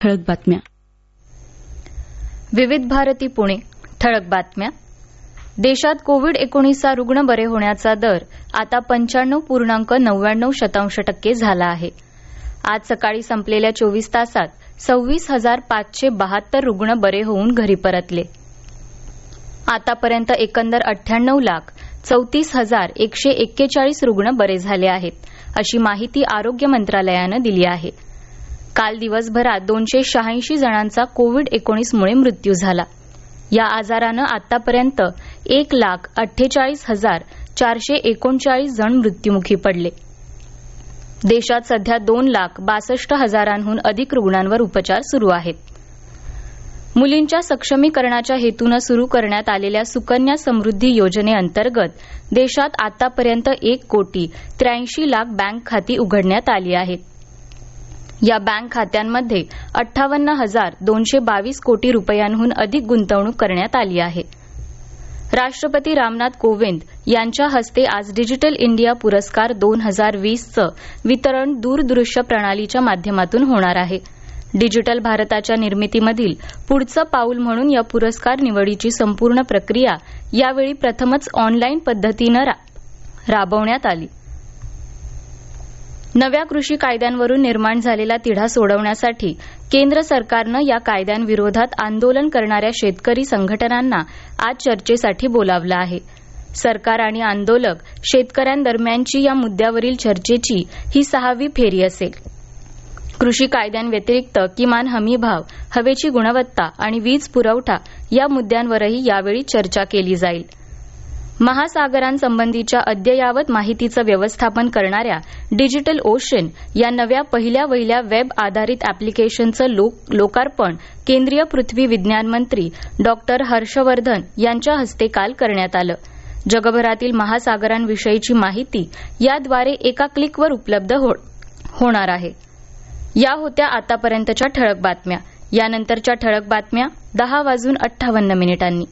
ठळक बातम्या. विविध भारती पुणे. ठळक बातम्या. देशात कोविड-19 रुग्ण बरे होण्याचा दर आता 95.99% झाला आहे. आज सकाळी संपलेल्या 24 तासात 26,572 रुग्ण बरे होऊन घरी परतले. आतापर्यंत एकंदर 98,34,141 रुग्ण बरे झाले आहेत, अशी माहिती आरोग्य मंत्रालयानं दिली आहे. काल दिवसभरात 286 जणांचा कोविड-19 मृत्यू झाला. या आजारानं आतापर्यंत 1,48,439 जण मृत्युमुखी पडले. देशात सध्या 2,62,000हून अधिक रुग्णांवर उपचार सुरू आहेत. मुलींच्या सक्षमीकरणाच्या हेतूनं सुरू करण्यात आलेल्या सुकन्या समृद्धी योजनेअंतर्गत देशात आतापर्यंत 1,83,00,000 बँक खाती उघडण्यात आली आहेत. या बँक खात्यांमध्ये 58,222 कोटी रुपयांहून अधिक गुंतवणूक करण्यात आली आहे. राष्ट्रपती रामनाथ कोविंद यांच्या हस्ते आज डिजिटल इंडिया पुरस्कार 2020चं वितरण दूरदृश्य प्रणालीच्या माध्यमातून होणार आहे. डिजिटल भारताच्या निर्मितीमधील पुढचं पाऊल म्हणून या पुरस्कार निवडीची संपूर्ण प्रक्रिया यावेळी प्रथमच ऑनलाईन पद्धतीनं राबवण्यात आली. नव्या कृषी कायद्यांवरून निर्माण झालेला तिढा सोडवण्यासाठी केंद्र सरकारनं या कायद्यांविरोधात आंदोलन करणाऱ्या शेतकरी संघटनांना आज चर्चेसाठी बोलावलं आहे. सरकार आणि आंदोलक शेतकऱ्यांदरम्यानची या मुद्द्यावरील चर्चेची ही 6वी फेरी असेल. कृषी कायद्यांव्यतिरिक्त किमान हमीभाव, हवेची गुणवत्ता आणि वीज पुरवठा या मुद्द्यांवरही यावेळी चर्चा केली जाईल. महासागरांसंबंधीच्या अद्ययावत माहितीचं व्यवस्थापन करणाऱ्या डिजिटल ओशन या नव्या पहिल्या वहिल्या वेब आधारित अॅप्लिकेशनचं लोकार्पण केंद्रीय पृथ्वी विज्ञान मंत्री डॉक्टर हर्षवर्धन यांच्या हस्ते काल करण्यात आलं. जगभरातील महासागरांविषयीची माहिती याद्वारे एका क्लिकवर उपलब्ध होणार आहे. या होत्या आतापर्यंतच्या ठळक बातम्या. यानंतरच्या ठळक बातम्या 10:58 मिनिटांनी.